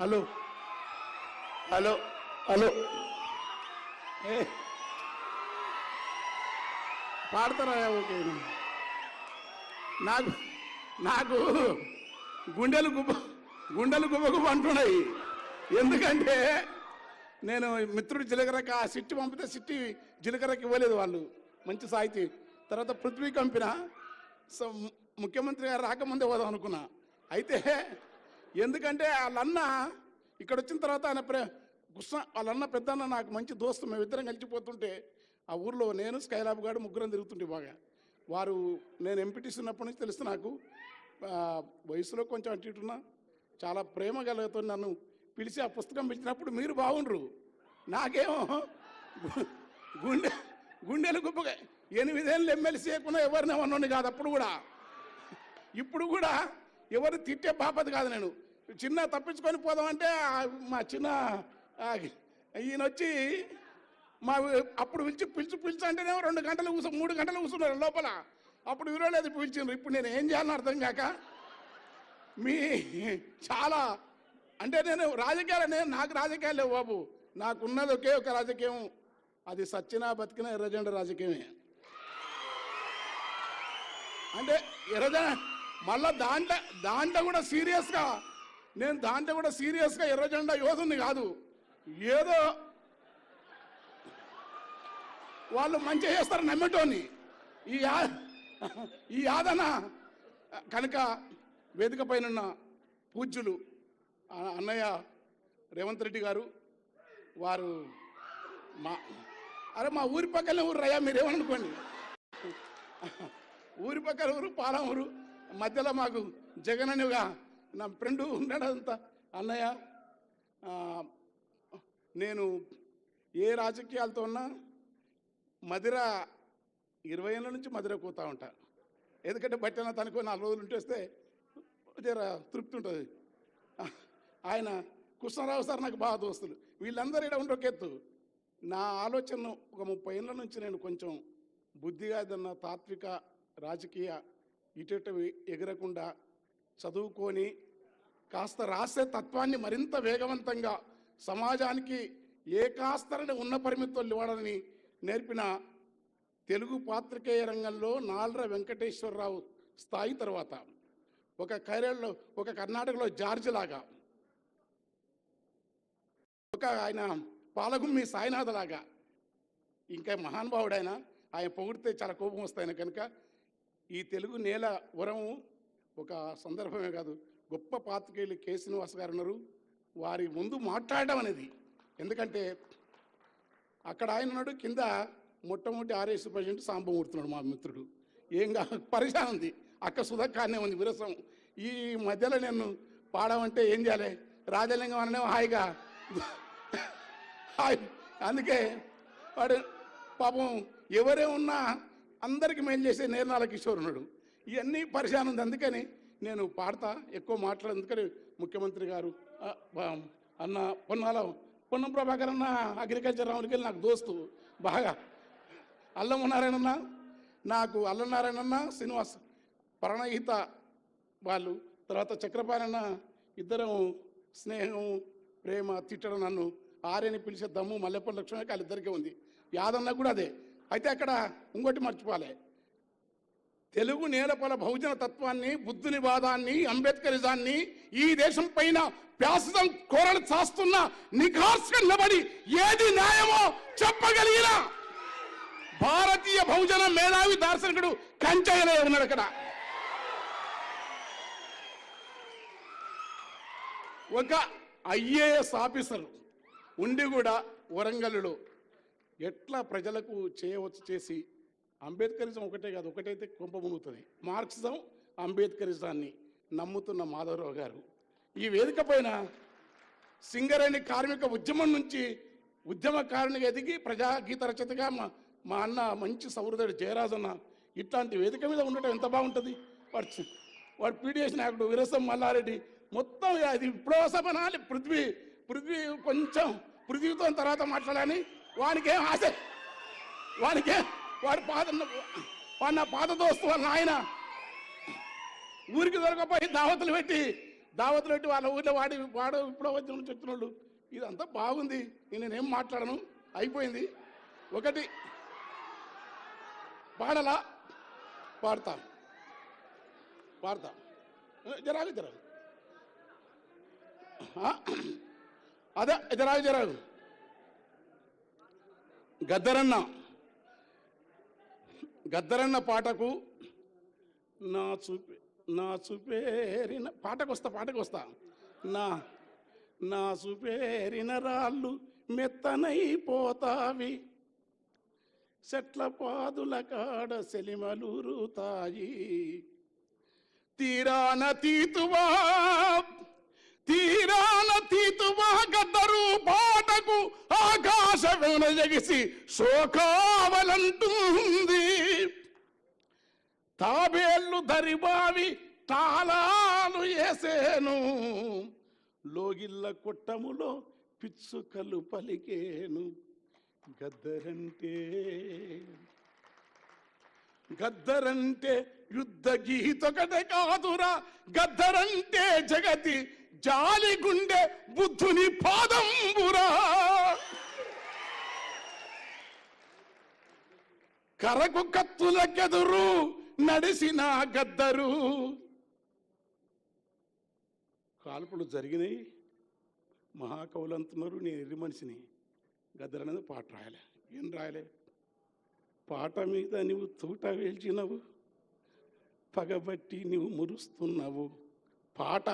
Hello hello hello ఏ పాడతారా? Okay. నాకు నాకు గుండెలు గుబ అంటున్నాయి. ఎందుకంటే నేను మిత్రుడు జీలకర్రకి ఆ సిట్టి పంపితే సిట్టి జీలకర్రకి ఇవ్వలేదు వాళ్ళు, మంచి సాహితీ. తర్వాత పృథ్వీ కంపిన ముఖ్యమంత్రి గారు రాకముందే పోదాం అనుకున్నా. అయితే ఎందుకంటే వాళ్ళన్న ఇక్కడ వచ్చిన తర్వాత ఆయన వాళ్ళన్న పెద్దన్న నాకు మంచి దోస్తు, మేమిద్దరం కలిసిపోతుంటే ఆ ఊర్లో నేను స్కైలాబ్ గారు ముగ్గురం తిరుగుతుంటే బాగా. వారు నేను ఎంపీటీసీ ఉన్నప్పటి నుంచి తెలుసు నాకు, వయసులో కొంచెం అటు ఇటున్నా, చాలా ప్రేమ కలుగుతో నన్ను పిలిచి ఆ పుస్తకం పిలిచినప్పుడు మీరు బాగుండ్రు, నాకేమో గుండెలు గుప్పగా 8 ఏళ్ళు ఎమ్మెల్సీ చేయకుండా ఎవరిని ఏమన్నాను కాదు అప్పుడు కూడా. ఇప్పుడు కూడా ఎవరు తిట్టే బాపతి కాదు. నేను చిన్న తప్పించుకొని పోదామంటే మా చిన్న ఈయన వచ్చి మా అప్పుడు పిలిచి అంటేనే 2 గంటలు 3 గంటలు కూర్చున్నారు లోపల. అప్పుడు విరలేదు పిలిచిండ్రు. ఇప్పుడు నేను ఏం చేయాలని అర్థం కాక మీ చాలా అంటే నేను రాజకీయాలు, నాకు రాజకీయాలు లేవు బాబు. నాకున్నది ఒకే ఒక రాజకీయం, అది సచ్చినా బతికినా ఎర్రజెండా రాజకీయమే. అంటే ఎర్రజెండా మళ్ళా దాంట్లో కూడా సీరియస్గా, నేను దాంట్లో కూడా సీరియస్గా ఎర్రజెండా యోధుని కాదు. ఏదో వాళ్ళు మంచిగా చేస్తారు నమ్మటోని ఈ ఆదన కనుక వేదిక పైన పూజ్యులు అన్నయ్య రేవంత్ రెడ్డి గారు, వారు మా ఊరి పక్కనే ఊరు రయ్యా, మీరేమనుకోండి. ఊరి పక్కన ఊరు పాలమూరు, మధ్యలో మాకు జగన్ అనిగా నా ఫ్రెండు ఉన్నాడంతా. అన్నయ్య, నేను ఏ రాజకీయాలతో ఉన్నా మదిర 20 ఏళ్ళ నుంచి మదిరకు పోతూ ఉంటా. ఎందుకంటే బట్టిన తనకు 4 రోజులు ఉంటే వస్తే జర తృప్తి ఉంటుంది. ఆయన కృష్ణరావు సార్ నాకు బాగా దోస్తులు, వీళ్ళందరూ ఇక్కడ ఉండే ఒక ఎత్తు. నా ఆలోచన ఒక 30 ఏళ్ళ నుంచి నేను కొంచెం బుద్ధిగా ఏదన్నా తాత్విక రాజకీయ ఇటు ఎగరకుండా చదువుకొని కాస్త రాసే తత్వాన్ని మరింత వేగవంతంగా సమాజానికి ఏకాస్తరని ఉన్న పరిమితులు ఇవ్వడాన్ని నేర్పిన తెలుగు పాత్రికేయ రంగంలో నాల్ర వెంకటేశ్వరరావు స్థాయి తర్వాత ఒక కేరళలో, ఒక కర్ణాటకలో జార్జ్ లాగా, ఒక ఆయన పాలగుమ్మి సాయినాథ్ లాగా, ఇంకా మహానుభావుడు ఆయన పొగిడితే చాలా కోపం వస్తాయన. కనుక ఈ తెలుగు నేల వరము ఒక సందర్భమే కాదు, గొప్ప పాత్రికేయులు కె శ్రీనివాస్ గారు ఉన్నారు. వారి ముందు మాట్లాడడం అనేది, ఎందుకంటే అక్కడ ఆయన ఉన్నాడు, కింద మొట్టమొదటి ఆర్ఎస్ ప్రెసిడెంట్ సాంబమూర్తున్నాడు మా మిత్రుడు. ఏంగా పరిశాన్ ఉంది, అక్క సుధక్కానే ఉంది విరసం. ఈ మధ్యలో నేను పాడమంటే ఏం చేయాలి, రాజలింగం అననే హాయిగా హాయ్. అందుకే వాడు పాపం ఎవరే ఉన్నా అందరికీ మేలు చేసే నేర్నాల కిషోర్ ఉన్నాడు. ఇవన్నీ పరిశాన్ ఉంది. అందుకని నేను పాడతా, ఎక్కువ మాట్లాడు. అందుకని ముఖ్యమంత్రి గారు అన్న పొన్నం ప్రభాకర్ అన్న అగ్రికల్చర్ రావులకి వెళ్ళి నాకు దోస్తు బాగా. అల్లం నారాయణన్న, నాకు అల్లం నారాయణన్న, శ్రీనివాస్ ప్రణహిత వాళ్ళు, తర్వాత చక్రపాణన్న, ఇద్దరం స్నేహం ప్రేమ, తిట్టడం, నన్ను ఆర్యని పిలిచే దమ్ము మల్లెపల్లి లక్ష్మణకి వాళ్ళిద్దరికీ ఉంది. యాదన్న కూడా అదే. అయితే అక్కడ ఇంకోటి మర్చిపోలే, తెలుగు నేలపల బహుజన తత్వాన్ని, బుద్ధుని వాదాన్ని, అంబేద్కరిజాన్ని ఈ దేశం పైన ప్యాసిజం కోరలు చాస్తున్న నిఖార్స్గా నిలబడి ఏది న్యాయమో చెప్పగలిగిన భారతీయ బహుజన మేధావి దార్శనికుడు కంచయ్యలే ఉన్నాడు. అక్కడ ఒక ఐఏఎస్ ఆఫీసర్ ఉండి కూడా వరంగల్లో ఎట్లా ప్రజలకు చేయవచ్చు చేసి, అంబేద్కరిజం ఒకటే కాదు, ఒకటైతే కొంప మునుగుతుంది. మార్క్సిజం, అంబేద్కరిజాన్ని నమ్ముతున్న మాధవరావు గారు ఈ వేదిక పైన సింగరేణి కార్మిక ఉద్యమం నుంచి ఉద్యమకారునిగా ఎదిగి ప్రజాగీత రచయితగా మా అన్న మంచి సౌహృదుడు జయరాజు అన్న ఇట్లాంటి వేదిక మీద ఉండటం ఎంత బాగుంటుంది. వాడు పీడిఎస్ నాయకుడు విరసం మల్లారెడ్డి, మొత్తం అది ఇప్పుడు సభనాలి. పృథ్వీ కొంచెం పృథ్వీతో తర్వాత మాట్లాడాలని వానికేం ఆశ, వాడు నా పాత దోస్తు వాళ్ళ ఆయన ఊరికి దొరకపోయి దావతులు పెట్టి దావతులు పెట్టి వాళ్ళ ఊళ్ళో వాడు ఇప్పుడు వచ్చిన చెప్తున్నాడు. ఇదంతా బాగుంది, నేనేం మాట్లాడను, అయిపోయింది. ఒకటి పాడలా పాడతా జరాగు అదే జరాగు గద్దరన్న పాటకు నా చూపేరిన పాటకు వస్తా నా చూపేరిన రాళ్ళు మెత్తనైపోతావి, చెట్ల పాదుల కాడ సెలిమలూరుతాయి, తీరాన తీతువా గద్దరు పాటకు ఆకాశవేణ ఎగిసి శోకావలంటుంది, తాబేళ్ళు దరిబావి తాళాలు వేసేను, లోగిళ్ళ కొట్టములో పిచ్చుకలు పలికేను, గద్దరంటే యుద్ధ గీతొకటే కాదురా, గద్దరంటే జగతి జాలి గుండె బుద్ధుని పాదంబురా, కరకు కత్తులకెదురు నడిసిన గద్దరు. కాల్పులు జరిగినాయి, మహాకవులు అంటున్నారు నేను ఎర్రి మనిషిని, గద్దరు అనేది పాట రాయలే. ఏం రాయలే? పాట మీద నువ్వు తూట వేల్చినవు, పగబట్టి నువ్వు మురుస్తున్నావు. పాట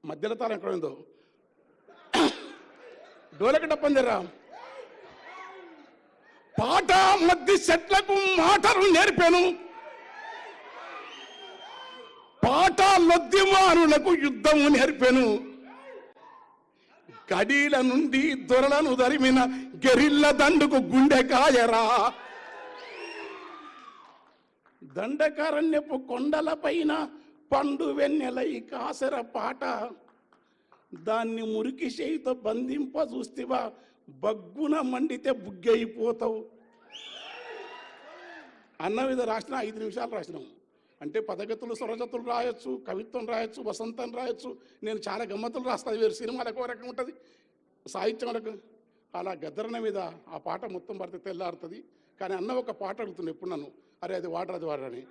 మధ్యలో తాళం ఎక్కడ ఉందో డోలకి డప్పందిరా. పాట మధ్య చెట్లకు మాటలు నేర్పాను, పాట లొద్దిమానులకు యుద్ధము నేర్పాను, కడీల నుండి దొరలను దరిమిన గెరిల్ల దండుకు గుండె కాయరా, దండకారణ్యపు కొండల పైన పండు వెన్నెలై కాసర పాట, దాన్ని మురికి చేయితో బంధింప చూస్తేవా బగ్గున మండితే బుగ్గైపోతావు అన్న మీద రాసిన 5 నిమిషాలు రాసినాం. అంటే పదగతులు స్వరజతులు రాయొచ్చు, కవిత్వం రాయొచ్చు, వసంతం రాయొచ్చు. నేను చాలా గమ్మతులు రాస్తాను, వేరు సినిమాలకు ఒక రకం ఉంటుంది, సాహిత్యం రకం. అలా గద్దరన్న మీద ఆ పాట మొత్తం పడితే తెల్లారుతుంది. కానీ అన్న ఒక పాట అడుగుతుంది ఎప్పుడు నన్ను, అరే అది వాడరని.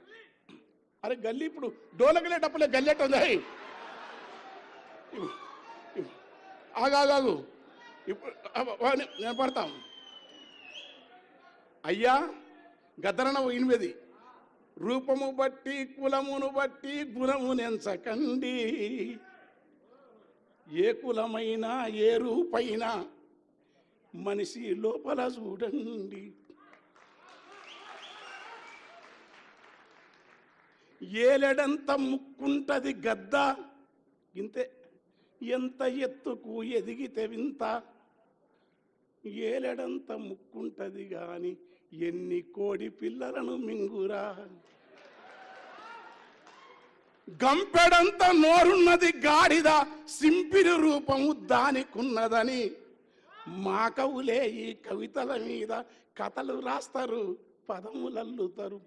అరే గల్లీ ఇప్పుడు డోలకలేటప్పులే గల్లెట్ ఉంది, ఆగాగు ఇప్పుడు నేను పడతాం. అయ్యా గద్దరన్న 8 రూపము బట్టి కులమును బట్టి గుణమునెంచకండి, ఏ కులమైనా ఏ రూపైనా మనిషి లోపల చూడండి, ఏలెడంత ముక్కుంటది గద్ద ఇంతే, ఎంత ఎత్తుకు ఎదిగితే వింత, ఏలెడంత ముక్కుంటది గాని ఎన్ని కోడి పిల్లలను మింగురా, గంపెడంత నోరున్నది గాడిద సింపిరి రూపము దానికున్నదని, మా కవులే ఈ కవితల మీద కథలు రాస్తారు, పదములల్లుతారు.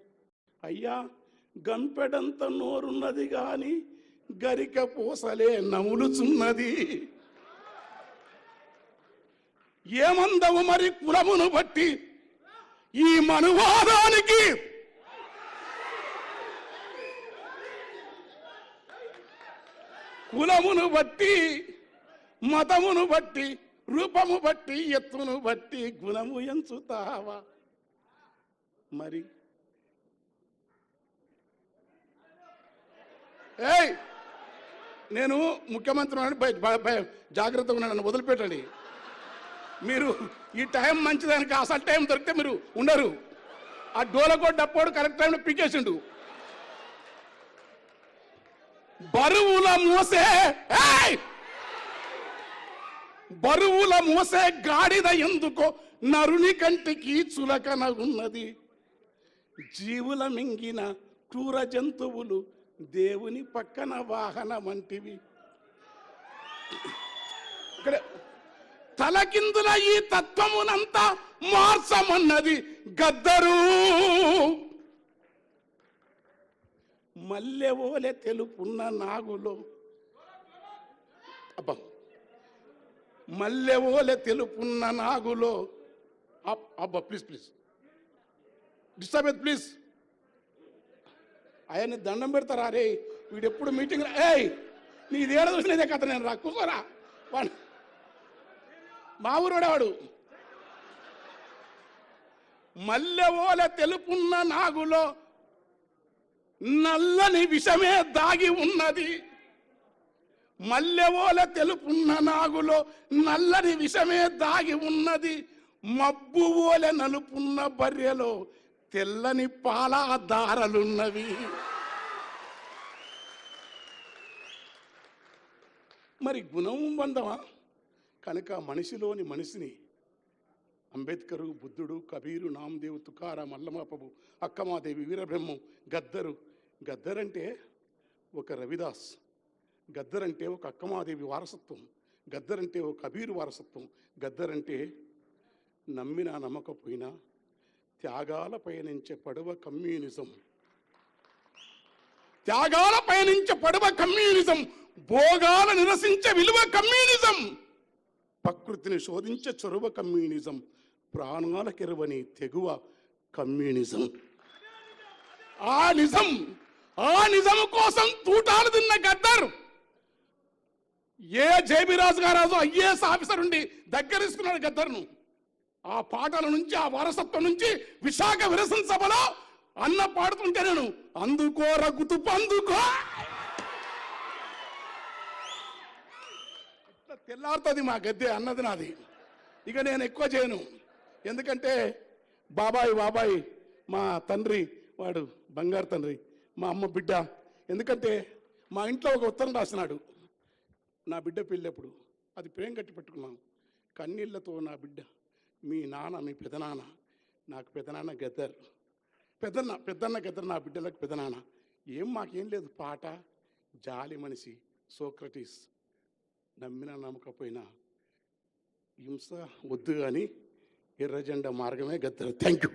అయ్యా గంపెడంత నోరున్నది గాని గరిక పూసలే నములుచున్నది, ఏమందవు మరి కులమును బట్టి ఈ మనువాదానికి, కులమును బట్టి మతమును బట్టి రూపము బట్టి ఎత్తును బట్టి గుణము ఎంచుతావా మరి? ఏయ్ నేను ముఖ్యమంత్రి జాగ్రత్తగా ఉన్నాను, నన్ను వదిలిపెట్టండి. మీరు ఈ టైం మంచిదానికి అసలు టైం దొరికితే మీరు ఉండరు. ఆ డోలకో డప్పోడు కరెక్ట్ టైంలో పీకేసిండు. బరువుల మోసే గాడిద ఎందుకో నరుని కంటికి చులకన ఉన్నది, జీవుల మింగిన క్రూర జంతువులు దేవుని పక్కన వాహనం వంటివి. ఇక్కడ తలకిందుల ఈ తత్వమునంతా మార్చమన్నది గద్దరు. మల్లె ఓలె తెలుపున్న నాగులో అబ్బా, మల్లెవోలె తెలుపున్న నాగులో అబ్బా ప్లీజ్ ప్లీజ్ డిస్టర్బ్ ప్లీజ్. ఆయన్ని దండం పెడతారా రే, వీడు ఎప్పుడు మీటింగ్ ఏయ్ నీది ఏడ చూసినదే కథ, నేను రా కూర్చోరా. వాడు మా ఊరోడేవాడు. మల్లెవోలె తెలుపున్న నాగులో నల్లని విషమే దాగి ఉన్నది. మల్లెవోలె తెలుపున్న నాగులో నల్లని విషమే దాగి ఉన్నది. మబ్బు ఓలె నలుపున్న బర్రెలో తెల్లని పాల దారలున్నవి. మరి గుణం బంధమా? కనుక మనిషిలోని మనిషిని అంబేద్కరు, బుద్ధుడు, కబీరు, నామదేవు, తుకారా, మల్లమాపబు, అక్కమాదేవి, వీరబ్రహ్మం, గద్దరంటే ఒక రవిదాస్, గద్దరంటే ఒక అక్కమాదేవి వారసత్వం, గద్దరంటే ఒక కబీరు వారసత్వం, గద్దరంటే నమ్మినా నమ్మకపోయినా త్యాగాల పయనించే పడవ కమ్యూనిజం, త్యాగాల పయనించే పడవ కమ్యూనిజం, భోగాల నిరసించే విలువ కమ్యూనిజం, ప్రకృతిని శోధించే చొరవ కమ్యూనిజం, ప్రాణాల కెరవని తెగువ కమ్యూనిజం. ఆ నిజం కోసం తూటాలు తిన్న గద్దర్ ఏ జేబీరాజు గారు ఐఏఎస్ ఆఫీసర్ ఉండి దగ్గరిస్తున్నాడు గద్దర్ను. ఆ పాటల నుంచి, ఆ వారసత్వం నుంచి విశాఖ విరసన సభలో అన్న పాడుతుంటే నేను అందుకో రగుతు పందుకో ఇట్లా తెల్లారుతుంది మా గద్దె అన్నది నాది. ఇక నేను ఎక్కువ చేయను, ఎందుకంటే బాబాయ్ మా తండ్రి, వాడు బంగారు తండ్రి, మా అమ్మ బిడ్డ. ఎందుకంటే మా ఇంట్లో ఒక ఉత్తరం రాసినాడు నా బిడ్డ పెళ్ళప్పుడు, అది ప్రేమ కట్టి పెట్టుకున్నాను. కన్నీళ్లతో నా బిడ్డ, మీ నాన్న, మీ పెదనాన్న, నాకు పెదనాన్న గద్దర్, పెద్దన్న గద్దర్, నా బిడ్డలకు పెదనాన్న. మాకేం లేదు, పాట, జాలి మనిషి, సోక్రటీస్, నమ్మినా నమ్మకపోయినా హింస వద్దు కానీ ఎర్రజెండా మార్గమే గద్దర్. Thank you.